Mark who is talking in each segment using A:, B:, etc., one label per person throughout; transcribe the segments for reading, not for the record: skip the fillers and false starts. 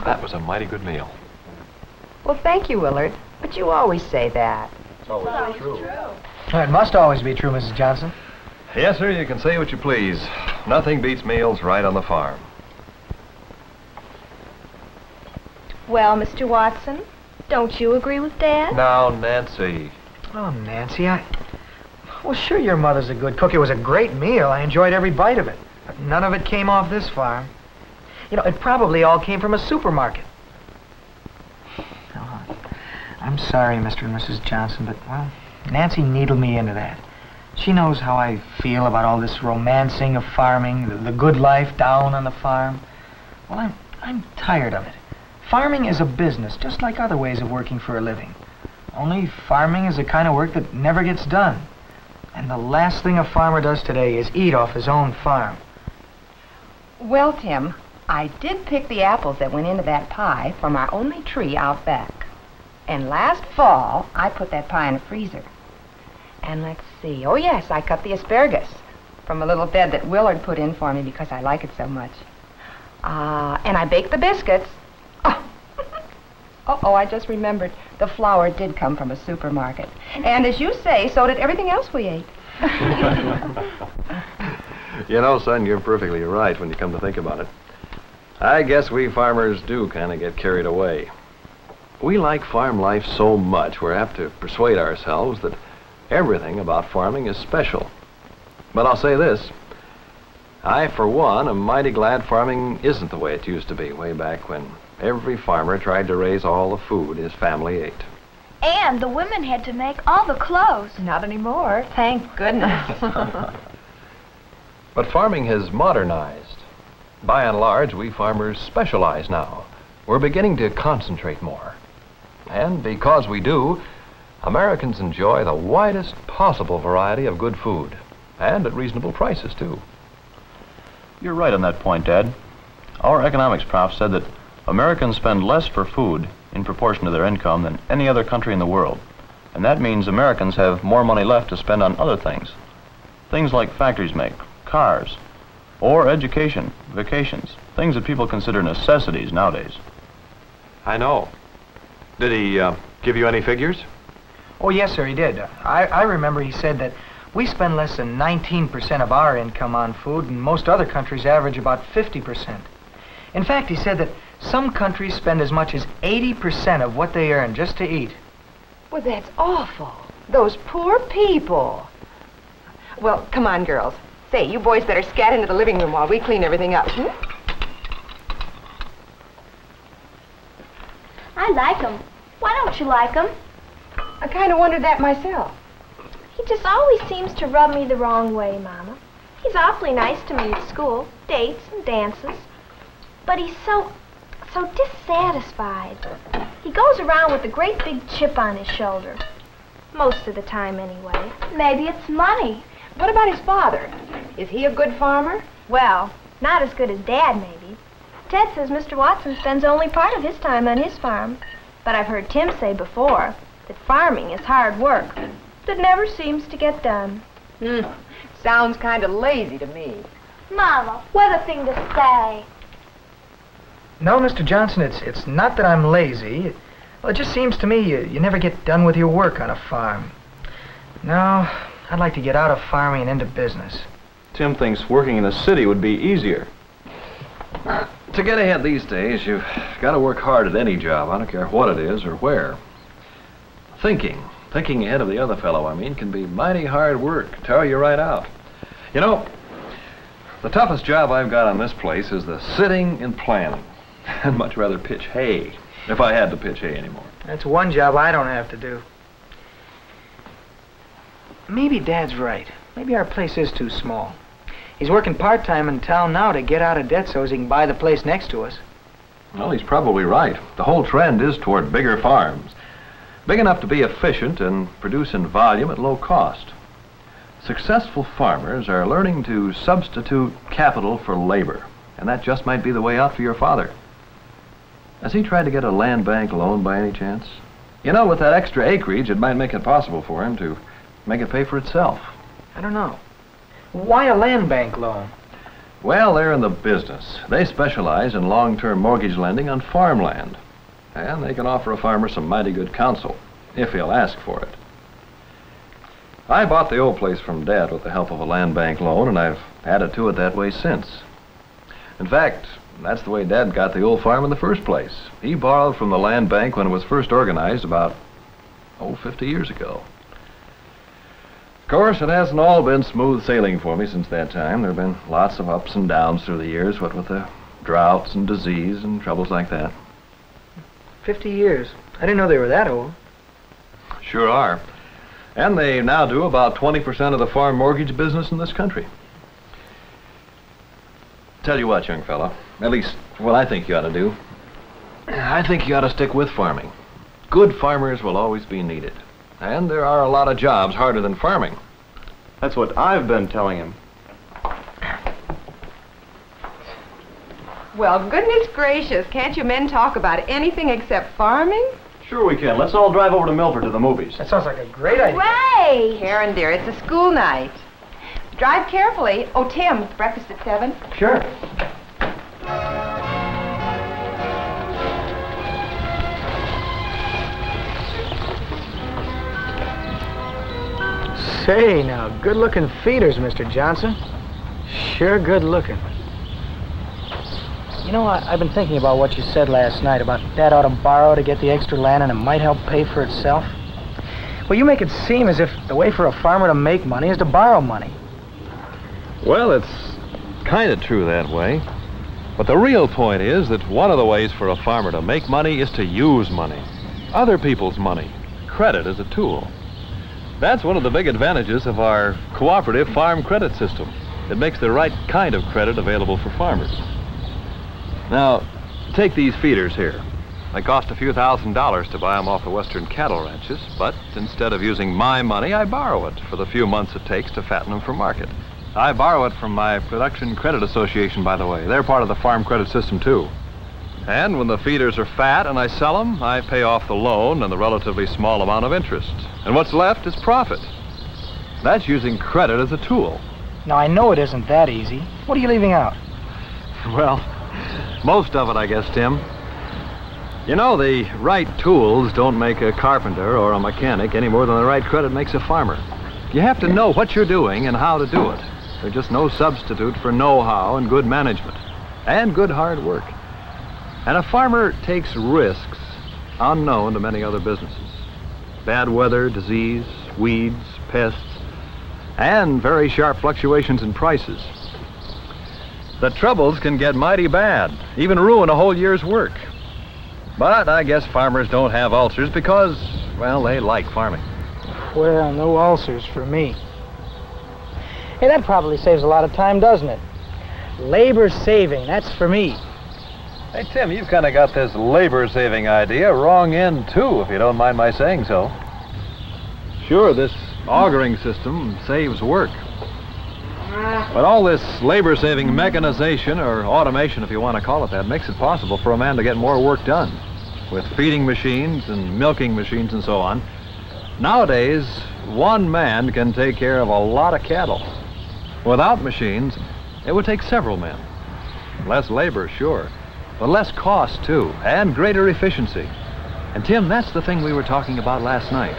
A: That was a mighty good meal.
B: Well, thank you, Willard. But you always say that.
A: It's always true.
C: It must always be true, Mrs. Johnson.
A: Yes, sir, you can say what you please. Nothing beats meals right on the farm.
D: Well, Mr. Watson, don't you agree with Dad?
A: Now, Nancy.
C: Oh, Nancy, Well, sure, your mother's a good cook. It was a great meal. I enjoyed every bite of it. But none of it came off this farm. You know, it probably all came from a supermarket. Oh, I'm sorry, Mr. and Mrs. Johnson, but, well, Nancy needled me into that. She knows how I feel about all this romancing of farming, the good life down on the farm. Well, I'm tired of it. Farming is a business, just like other ways of working for a living. Only farming is a kind of work that never gets done. And the last thing a farmer does today is eat off his own farm.
B: Well, Tim, I did pick the apples that went into that pie from our only tree out back. And last fall, I put that pie in the freezer. And let's see. Oh, yes, I cut the asparagus from a little bed that Willard put in for me because I like it so much. And I baked the biscuits. Oh, I just remembered. The flour did come from a supermarket. And as you say, so did everything else we ate.
A: You know, son, you're perfectly right when you come to think about it. I guess we farmers do kind of get carried away. We like farm life so much, we're apt to persuade ourselves that everything about farming is special. But I'll say this. I, for one, am mighty glad farming isn't the way it used to be way back when every farmer tried to raise all the food his family ate.
D: And the women had to make all the clothes.
B: Not anymore, thank goodness.
A: But farming has modernized. By and large, we farmers specialize now. We're beginning to concentrate more. And because we do, Americans enjoy the widest possible variety of good food, and at reasonable prices, too.
E: You're right on that point, Dad. Our economics prof said that Americans spend less for food in proportion to their income than any other country in the world. And that means Americans have more money left to spend on other things. Things like factories make, cars, or education, vacations, things that people consider necessities nowadays.
A: I know. Did he give you any figures?
C: Oh, yes, sir, he did. I remember he said that we spend less than 19% of our income on food, and most other countries average about 50%. In fact, he said that some countries spend as much as 80% of what they earn just to eat.
B: Well, that's awful. Those poor people. Well, come on, girls. Say, you boys better scat into the living room while we clean everything up.
D: I like him. Why don't you like him?
B: I kind of wondered that myself.
D: He just always seems to rub me the wrong way, Mama. He's awfully nice to me at school, dates and dances. But he's so dissatisfied. He goes around with a great big chip on his shoulder. Most of the time, anyway. Maybe it's money.
B: What about his father? Is he a good farmer?
D: Well, not as good as Dad, maybe. Ted says Mr. Watson spends only part of his time on his farm. But I've heard Tim say before that farming is hard work that never seems to get done.
B: Sounds kind of lazy to me.
D: Mama, what a thing to say.
C: No, Mr. Johnson, it's not that I'm lazy. Well, it just seems to me you never get done with your work on a farm. No, I'd like to get out of farming and into business.
E: Tim thinks working in a city would be easier.
A: To get ahead these days, you've got to work hard at any job. I don't care what it is or where. Thinking ahead of the other fellow, can be mighty hard work. Tire you right out. You know, the toughest job I've got on this place is the sitting and planning. I'd much rather pitch hay, if I had to pitch hay anymore.
C: That's one job I don't have to do. Maybe Dad's right. Maybe our place is too small. He's working part-time in town now to get out of debt so he can buy the place next to us.
A: Well, he's probably right. The whole trend is toward bigger farms. Big enough to be efficient and produce in volume at low cost. Successful farmers are learning to substitute capital for labor, and that just might be the way out for your father. Has he tried to get a land bank loan by any chance? You know, with that extra acreage, it might make it possible for him to make it pay for itself.
C: I don't know. Why a land bank loan?
A: Well, they're in the business. They specialize in long-term mortgage lending on farmland. And they can offer a farmer some mighty good counsel, if he'll ask for it. I bought the old place from Dad with the help of a land bank loan, and I've added to it that way since. In fact, that's the way Dad got the old farm in the first place. He borrowed from the land bank when it was first organized about, 50 years ago. Of course, it hasn't all been smooth sailing for me since that time. There have been lots of ups and downs through the years, what with the droughts and disease and troubles like that.
C: 50 years. I didn't know they were that old.
A: Sure are. And they now do about 20% of the farm mortgage business in this country. Tell you what, young fella, at least what I think you ought to do. I think you ought to stick with farming. Good farmers will always be needed. And there are a lot of jobs harder than farming.
E: That's what I've been telling him.
B: Well, goodness gracious, can't you men talk about anything except farming?
E: Sure we can. Let's all drive over to Milford to the movies.
C: That sounds like a great idea.
D: Ray!
B: Karen, dear, it's a school night. Drive carefully. Oh, Tim, breakfast at 7.
C: Sure. Say, now, good-looking feeders, Mr. Johnson. Sure good-looking. You know, I've been thinking about what you said last night about Dad ought to borrow to get the extra land and it might help pay for itself. Well, you make it seem as if the way for a farmer to make money is to borrow money.
A: Well, it's kind of true that way. But the real point is that one of the ways for a farmer to make money is to use money. Other people's money. Credit as a tool. That's one of the big advantages of our cooperative farm credit system. It makes the right kind of credit available for farmers. Now, take these feeders here. They cost a few $1,000s to buy them off the western cattle ranches, but instead of using my money, I borrow it for the few months it takes to fatten them for market. I borrow it from my Production Credit Association, by the way. They're part of the farm credit system, too. And when the feeders are fat and I sell them, I pay off the loan and the relatively small amount of interest. And what's left is profit. That's using credit as a tool.
C: Now, I know it isn't that easy. What are you leaving out?
A: Well, most of it, I guess, Tim. You know, the right tools don't make a carpenter or a mechanic any more than the right credit makes a farmer. You have to know what you're doing and how to do it. There's just no substitute for know-how and good management and good hard work. And a farmer takes risks unknown to many other businesses. Bad weather, disease, weeds, pests, and very sharp fluctuations in prices. The troubles can get mighty bad, even ruin a whole year's work. But I guess farmers don't have ulcers because, well, they like farming.
C: Well, no ulcers for me. Hey, that probably saves a lot of time, doesn't it? Labor saving, that's for me.
A: Hey, Tim, you've kind of got this labor-saving idea wrong end, too, if you don't mind my saying so. Sure, this augering system saves work. But all this labor-saving mechanization, or automation, if you want to call it that, makes it possible for a man to get more work done. With feeding machines and milking machines and so on. Nowadays, one man can take care of a lot of cattle. Without machines, it would take several men. Less labor, sure, but less cost, too, and greater efficiency. And, Tim, that's the thing we were talking about last night.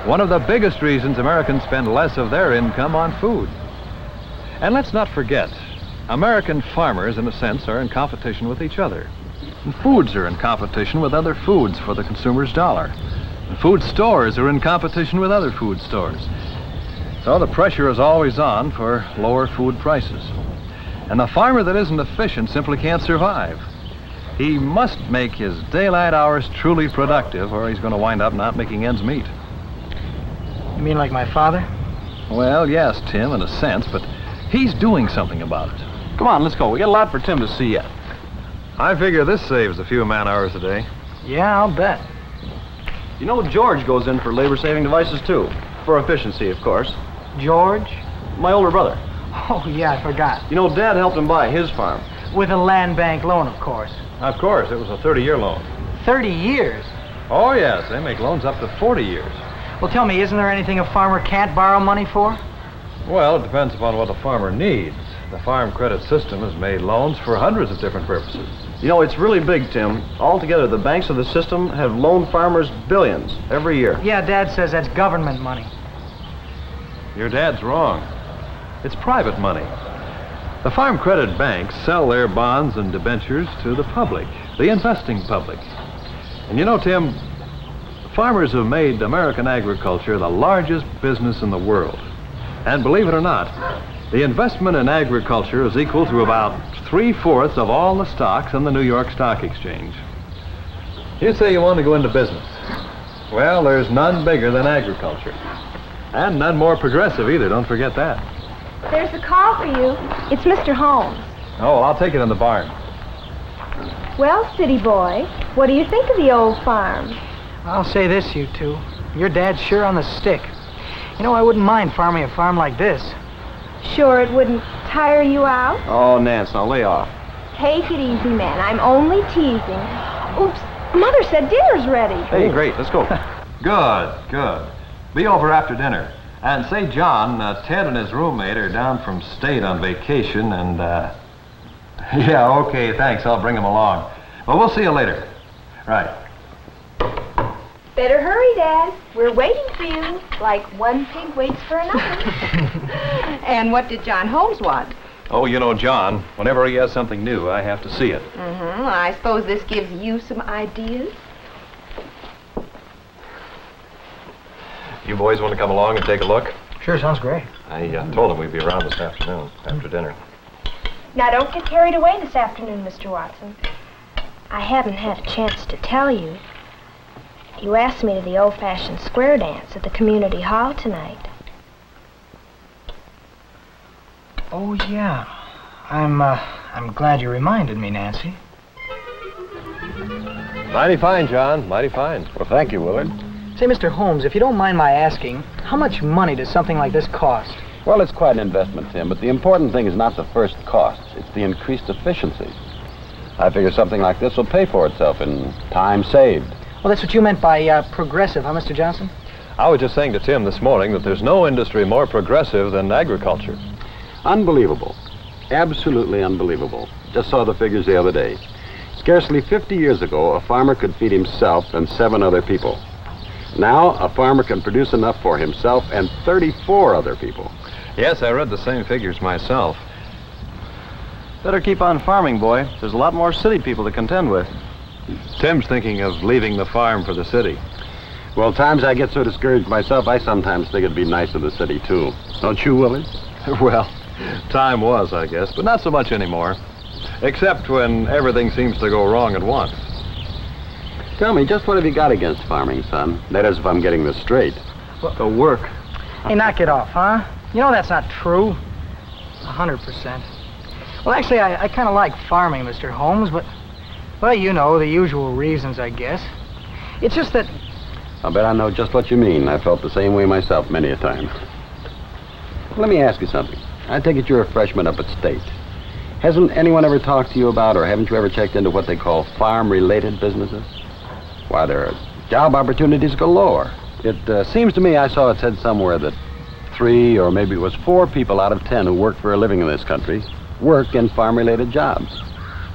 A: One of the biggest reasons Americans spend less of their income on food. And let's not forget, American farmers, in a sense, are in competition with each other. And foods are in competition with other foods for the consumer's dollar. And food stores are in competition with other food stores. So the pressure is always on for lower food prices. And the farmer that isn't efficient simply can't survive. He must make his daylight hours truly productive, or he's going to wind up not making ends meet.
C: You mean like my father?
A: Well, yes, Tim, in a sense, but he's doing something about it.
E: Come on, let's go. We got a lot for Tim to see yet.
A: I figure this saves a few man-hours a day.
C: Yeah, I'll bet.
E: You know, George goes in for labor-saving devices, too. For efficiency, of course.
C: George?
E: My older brother.
C: Oh, yeah, I forgot.
E: You know, Dad helped him buy his farm.
C: With a land bank loan, of course.
A: Of course, it was a 30-year loan.
C: 30 years?
A: Oh, yes, they make loans up to 40 years.
C: Well, tell me, isn't there anything a farmer can't borrow money for?
A: Well, it depends upon what the farmer needs. The farm credit system has made loans for hundreds of different purposes.
E: You know, it's really big, Tim. Altogether, the banks of the system have loaned farmers billions every year.
C: Yeah, Dad says that's government money.
A: Your dad's wrong. It's private money. The farm credit banks sell their bonds and debentures to the public, the investing public. And you know, Tim, farmers have made American agriculture the largest business in the world. And believe it or not, the investment in agriculture is equal to about 3/4 of all the stocks in the New York Stock Exchange. You say you want to go into business. Well, there's none bigger than agriculture. And none more progressive either, don't forget that.
D: There's a call for you. It's Mr. Holmes.
A: Oh, well, I'll take it in the barn.
D: Well, city boy, what do you think of the old farm?
C: I'll say this, you two. Your dad's sure on the stick. You know, I wouldn't mind farming a farm like this.
D: Sure it wouldn't tire you out?
E: Oh, Nance, now lay off.
D: Take it easy, man. I'm only teasing. Oops, Mother said dinner's ready.
E: Hey, great, let's go.
A: Good, good. Be over after dinner. And say, John, Ted and his roommate are down from state on vacation, and, yeah, okay, thanks, I'll bring them along. Well, we'll see you later. Right.
D: Better hurry, Dad. We're waiting for you, like one pig waits for another.
B: And what did John Holmes want?
A: Oh, you know, John, whenever he has something new, I have to see it.
B: Mm-hmm. I suppose this gives you some ideas.
A: You boys want to come along and take a look?
C: Sure, sounds great.
A: I told him we'd be around this afternoon, after dinner.
D: Now, don't get carried away this afternoon, Mr. Watson. I haven't had a chance to tell you. You asked me to the old-fashioned square dance at the community hall tonight.
C: Oh, yeah. I'm glad you reminded me, Nancy.
A: Mighty fine, John, mighty fine.
E: Well, thank you, Willard.
C: Say, Mr. Holmes, if you don't mind my asking, how much money does something like this cost?
F: Well, it's quite an investment, Tim, but the important thing is not the first costs. It's the increased efficiency. I figure something like this will pay for itself in time saved.
C: Well, that's what you meant by progressive, huh, Mr. Johnson?
A: I was just saying to Tim this morning that there's no industry more progressive than agriculture.
F: Unbelievable. Absolutely unbelievable. Just saw the figures the other day. Scarcely 50 years ago, a farmer could feed himself and 7 other people. Now, a farmer can produce enough for himself and 34 other people.
A: Yes, I read the same figures myself.
E: Better keep on farming, boy. There's a lot more city people to contend with.
A: Tim's thinking of leaving the farm for the city.
F: Well, times I get so discouraged myself, I sometimes think it'd be nice in the city, too. Don't you, Willie?
A: Well, time was, I guess, but not so much anymore. Except when everything seems to go wrong at once.
F: Tell me, just what have you got against farming, son? That is, if I'm getting this straight.
A: The work.
C: Hey, knock it off, huh? You know that's not true. 100%. Well, actually, I kind of like farming, Mr. Holmes, but, well, you know, the usual reasons, I guess. It's just that...
F: I'll bet I know just what you mean. I felt the same way myself many a time. Let me ask you something. I take it you're a freshman up at State. Hasn't anyone ever talked to you about, or haven't you ever checked into what they call farm-related businesses? Why, there are job opportunities galore. It seems to me I saw it said somewhere that 3 or maybe it was 4 people out of 10 who work for a living in this country work in farm-related jobs,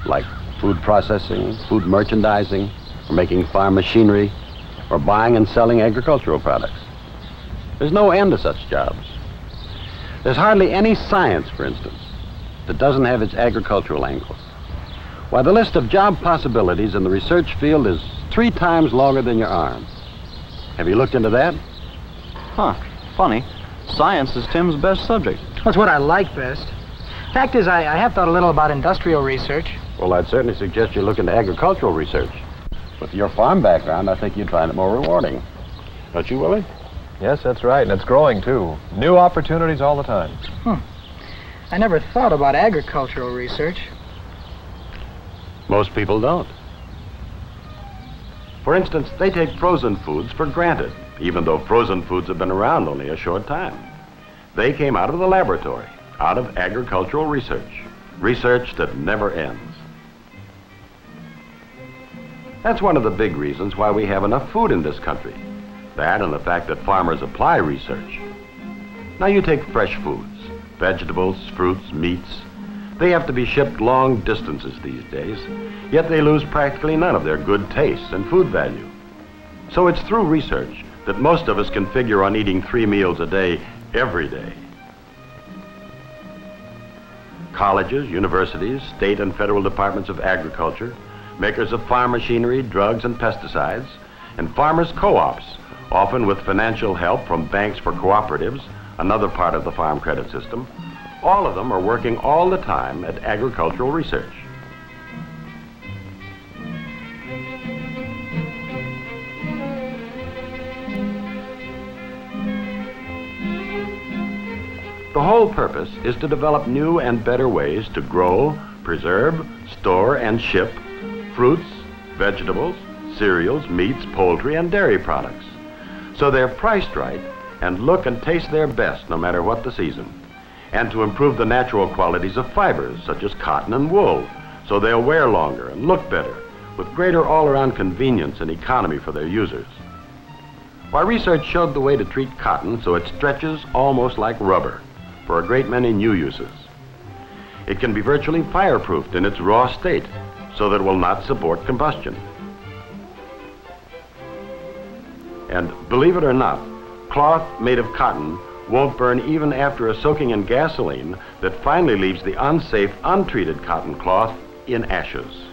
F: like food processing, food merchandising, or making farm machinery, or buying and selling agricultural products. There's no end to such jobs. There's hardly any science, for instance, that doesn't have its agricultural angles. Why, the list of job possibilities in the research field is 3 times longer than your arm. Have you looked into that?
E: Huh, funny. Science is Tim's best subject.
C: That's what I like best. Fact is, I have thought a little about industrial research.
F: Well, I'd certainly suggest you look into agricultural research. With your farm background, I think you'd find it more rewarding. Don't you, Willie?
A: Yes, that's right, and it's growing, too. New opportunities all the time.
C: I never thought about agricultural research.
F: Most people don't. For instance, they take frozen foods for granted, even though frozen foods have been around only a short time. They came out of the laboratory, out of agricultural research, research that never ends. That's one of the big reasons why we have enough food in this country. That and the fact that farmers apply research. Now you take fresh foods. vegetables, fruits, meats. They have to be shipped long distances these days, yet they lose practically none of their good taste and food value. So it's through research that most of us can figure on eating 3 meals a day, every day. Colleges, universities, state and federal departments of agriculture, makers of farm machinery, drugs and pesticides, and farmers' co-ops, often with financial help from banks for cooperatives, another part of the farm credit system. All of them are working all the time at agricultural research. The whole purpose is to develop new and better ways to grow, preserve, store, and ship fruits, vegetables, cereals, meats, poultry, and dairy products, so they're priced right and look and taste their best no matter what the season, and to improve the natural qualities of fibers such as cotton and wool, so they'll wear longer and look better with greater all-around convenience and economy for their users. Why, research showed the way to treat cotton so it stretches almost like rubber for a great many new uses. It can be virtually fireproofed in its raw state so that it will not support combustion. And believe it or not, cloth made of cotton won't burn even after a soaking in gasoline that finally leaves the unsafe, untreated cotton cloth in ashes.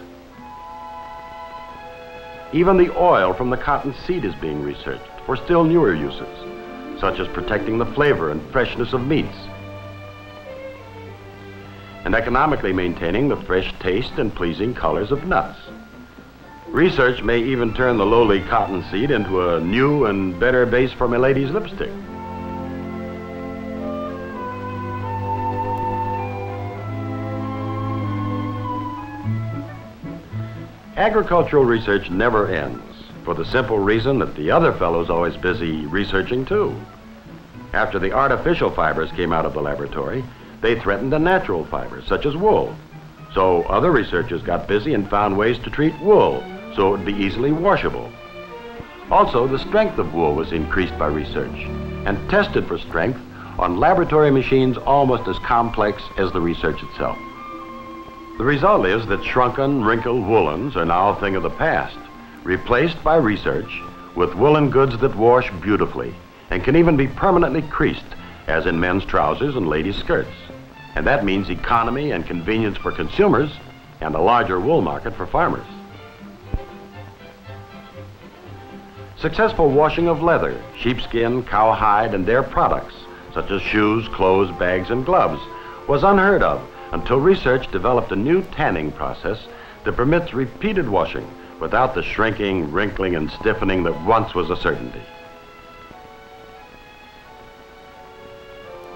F: Even the oil from the cotton seed is being researched for still newer uses, such as protecting the flavor and freshness of meats, and economically maintaining the fresh taste and pleasing colors of nuts. Research may even turn the lowly cotton seed into a new and better base for my lady's lipstick. Agricultural research never ends, for the simple reason that the other fellow's always busy researching too. After the artificial fibers came out of the laboratory, they threatened the natural fibers, such as wool. So other researchers got busy and found ways to treat wool so it would be easily washable. Also, the strength of wool was increased by research and tested for strength on laboratory machines almost as complex as the research itself. The result is that shrunken, wrinkled woolens are now a thing of the past, replaced by research with woolen goods that wash beautifully and can even be permanently creased, as in men's trousers and ladies' skirts. And that means economy and convenience for consumers and a larger wool market for farmers. Successful washing of leather, sheepskin, cowhide, and their products, such as shoes, clothes, bags, and gloves, was unheard of until research developed a new tanning process that permits repeated washing without the shrinking, wrinkling, and stiffening that once was a certainty.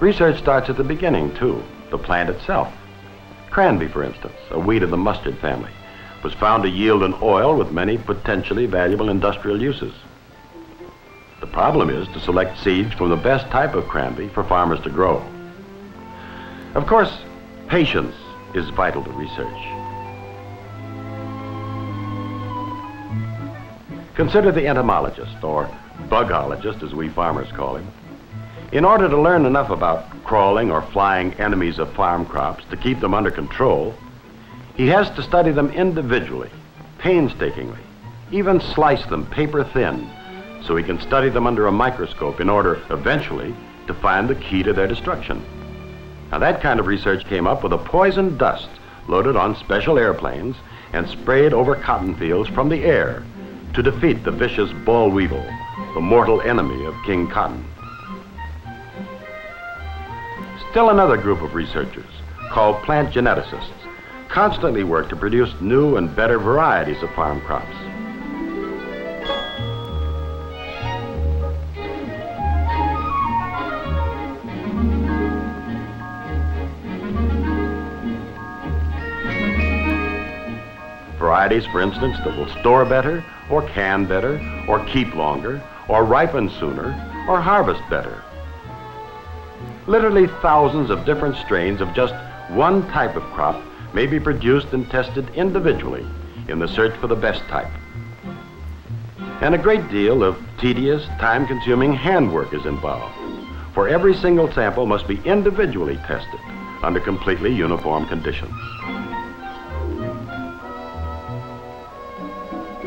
F: Research starts at the beginning, too, the plant itself. Cranberry, for instance, a weed of the mustard family, was found to yield an oil with many potentially valuable industrial uses. The problem is to select seeds from the best type of cranberry for farmers to grow. Of course, patience is vital to research. Consider the entomologist, or bugologist as we farmers call him. In order to learn enough about crawling or flying enemies of farm crops to keep them under control, he has to study them individually, painstakingly, even slice them paper thin, so he can study them under a microscope in order, eventually, to find the key to their destruction. Now, that kind of research came up with a poison dust loaded on special airplanes and sprayed over cotton fields from the air to defeat the vicious boll weevil, the mortal enemy of King Cotton. Still another group of researchers, called plant geneticists, constantly work to produce new and better varieties of farm crops. Varieties, for instance, that will store better, or can better, or keep longer, or ripen sooner, or harvest better. Literally thousands of different strains of just one type of crop may be produced and tested individually in the search for the best type. And a great deal of tedious, time-consuming handwork is involved. for every single sample must be individually tested under completely uniform conditions.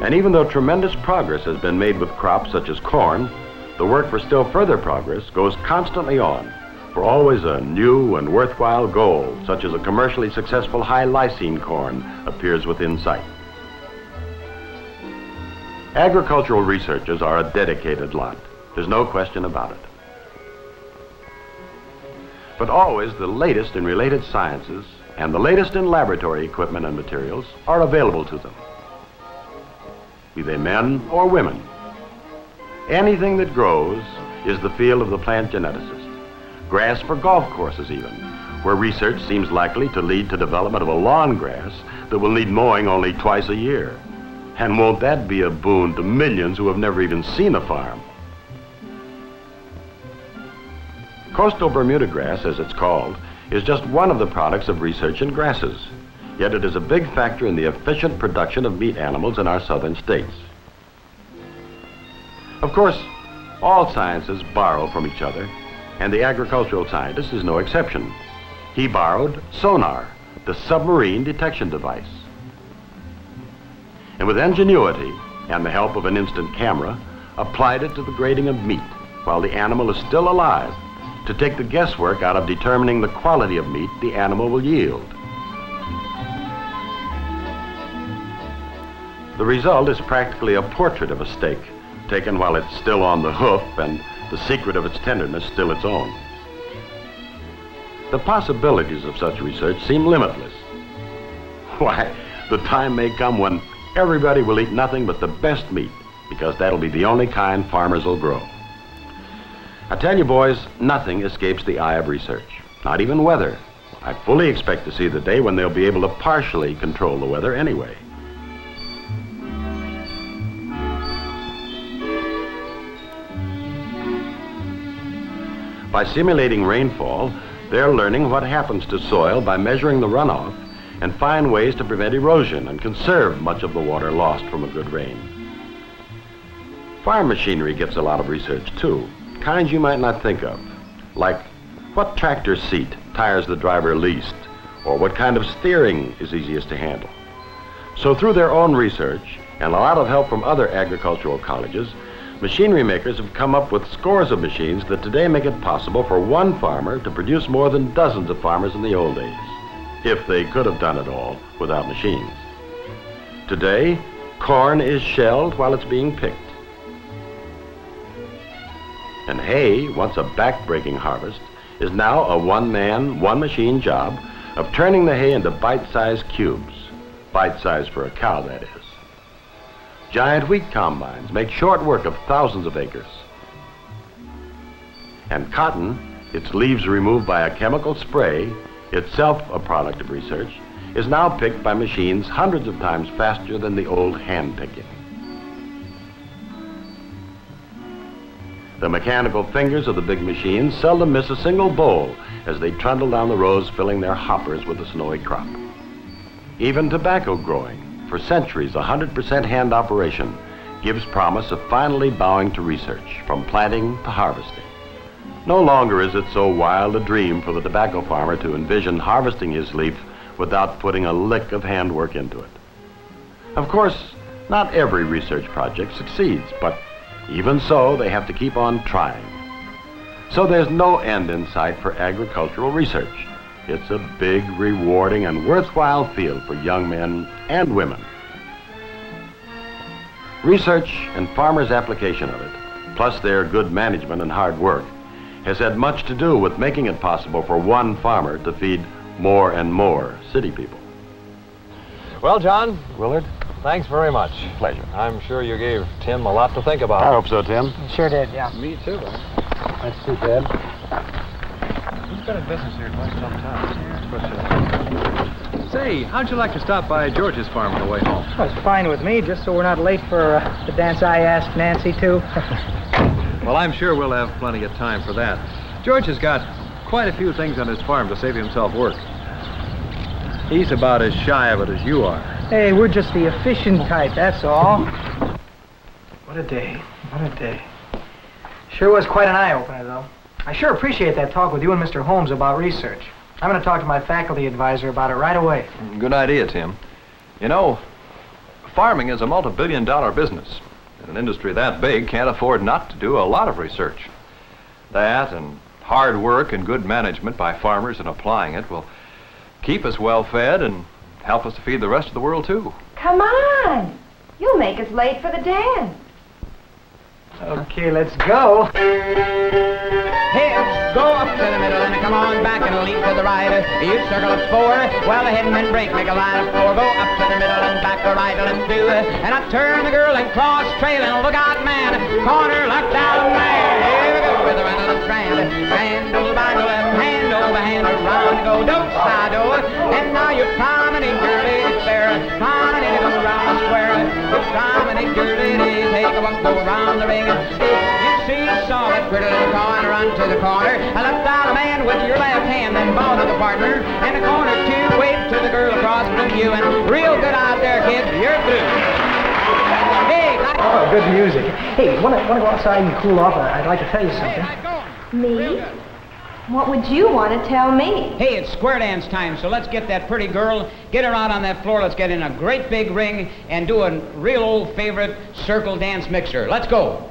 F: And even though tremendous progress has been made with crops such as corn, the work for still further progress goes constantly on, for always a new and worthwhile goal, such as a commercially successful high lysine corn, appears within sight. Agricultural researchers are a dedicated lot. There's no question about it. But always the latest in related sciences and the latest in laboratory equipment and materials are available to them, be they men or women. Anything that grows is the field of the plant geneticist. Grass for golf courses even, where research seems likely to lead to development of a lawn grass that will need mowing only twice a year. And won't that be a boon to millions who have never even seen a farm? Coastal Bermuda grass, as it's called, is just one of the products of research in grasses. Yet it is a big factor in the efficient production of meat animals in our southern states. Of course, all sciences borrow from each other, and the agricultural scientist is no exception. He borrowed sonar, the submarine detection device. And with ingenuity and the help of an instant camera, applied it to the grading of meat while the animal is still alive, to take the guesswork out of determining the quality of meat the animal will yield. The result is practically a portrait of a steak, taken while it's still on the hoof and the secret of its tenderness still its own. The possibilities of such research seem limitless. Why, the time may come when everybody will eat nothing but the best meat, because that'll be the only kind farmers will grow. I tell you, boys, nothing escapes the eye of research, not even weather. I fully expect to see the day when they'll be able to partially control the weather anyway. By simulating rainfall, they're learning what happens to soil by measuring the runoff and find ways to prevent erosion and conserve much of the water lost from a good rain. Farm machinery gets a lot of research too, kinds you might not think of, like what tractor seat tires the driver least, or what kind of steering is easiest to handle. So through their own research and a lot of help from other agricultural colleges, machinery makers have come up with scores of machines that today make it possible for one farmer to produce more than dozens of farmers in the old days, if they could have done it all without machines. Today, corn is shelled while it's being picked. And hay, once a back-breaking harvest, is now a one-man, one-machine job of turning the hay into bite-sized cubes. Bite-sized for a cow, that is. Giant wheat combines make short work of thousands of acres. And cotton, its leaves removed by a chemical spray, itself a product of research, is now picked by machines hundreds of times faster than the old hand picking. The mechanical fingers of the big machines seldom miss a single bowl as they trundle down the rows filling their hoppers with the snowy crop. Even tobacco growing, for centuries, 100% hand operation, gives promise of finally bowing to research, from planting to harvesting. No longer is it so wild a dream for the tobacco farmer to envision harvesting his leaf without putting a lick of handwork into it. Of course, not every research project succeeds, but even so, they have to keep on trying. So there's no end in sight for agricultural research. It's a big, rewarding, and worthwhile field for young men and women. Research and farmers' application of it, plus their good management and hard work, has had much to do with making it possible for one farmer to feed more and more city people.
A: Well, John, Willard, thanks very much.
F: Pleasure.
A: I'm sure you gave Tim a lot to think about.
F: I hope so, Tim.
C: You sure did, yeah.
A: Me too.
F: That's too bad.
A: He's been in business here quite some time. But, say, how'd you like to stop by George's farm on the way home?
C: Well, it's fine with me, just so we're not late for the dance I asked Nancy to.
A: Well, I'm sure we'll have plenty of time for that. George has got quite a few things on his farm to save himself work. He's about as shy of it as you are.
C: Hey, we're just the efficient type, that's all. What a day, what a day. Sure was quite an eye-opener, though. I sure appreciate that talk with you and Mr. Holmes about research. I'm going to talk to my faculty advisor about it right away.
A: Good idea, Tim. You know, farming is a multi-billion-dollar business. And an industry that big can't afford not to do a lot of research. That and hard work and good management by farmers in applying it will keep us well fed and help us to feed the rest of the world, too.
B: Come on. You'll make us late for the dance.
C: Okay, let's go.
G: Heads, go up to the middle and come on back and lead to the right. You circle up 4, well ahead and then break, make a line of 4. Go up to the middle and back to right, let's do it. And I turn the girl and cross trail and look out, man. Corner left out, man. Here we go with the right left grand. Handle by the left, hand over hand around, go do side door. And now you're promenade your lady fair. Promenade come around the square. You promenade your lady, take a walk, go around the ring. You see, saw that pretty little car and run to the corner. I left out a man with your left hand, then ball to the partner. And the corner two, wave to the girl across from you. And real good out there, kids, you're through. Hey,
C: Oh, good music. Hey, want to go outside and cool off? I'd like to tell you something.
D: Me? What would you want to tell me?
G: Hey, it's square dance time, so let's get that pretty girl, get her out on that floor, let's get in a great big ring and do a real old favorite circle dance mixer. Let's go.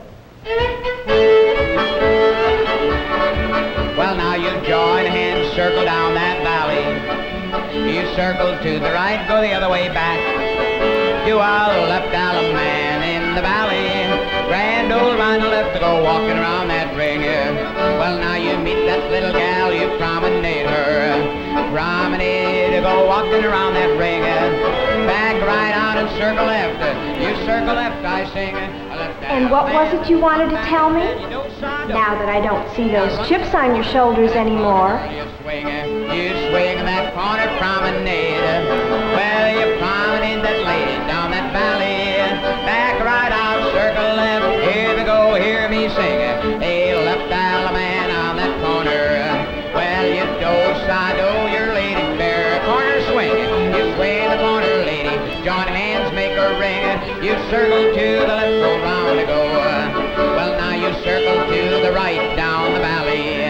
G: Well, now you join hands, circle down that valley. You circle to the right, go the other way back. Do a left down man in the valley. Grand old round the left to go walking around that ring. Well, now you meet that little gal, you promenade her. Promenade to go walking around that ring. Back right out and circle left. You circle left, I sing.
D: And what was it you wanted to tell me? Now that I don't see those chips on your shoulders anymore.
G: You swing that corner promenade. Well, you promenade that lady down that valley. Back right out, circle left. Here we go, hear me sing. Hey, left dial a man on that corner. Well, you do side, do your lady fair. Corner swing, you swing the corner lady. Join hands, make a ring. You circle to the left, go round to go. Well, now you circle to the right down the valley.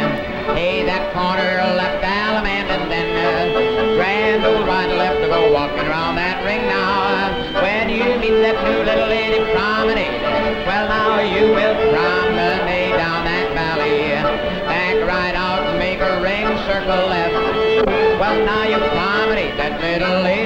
G: Hey, that corner left dial a man, and then grand old right left to go walking around that ring now. When you meet that new little lady promenade, well, now you will promenade down that valley. Back right out, make a ring, circle left. Well, now you promenade that little lady.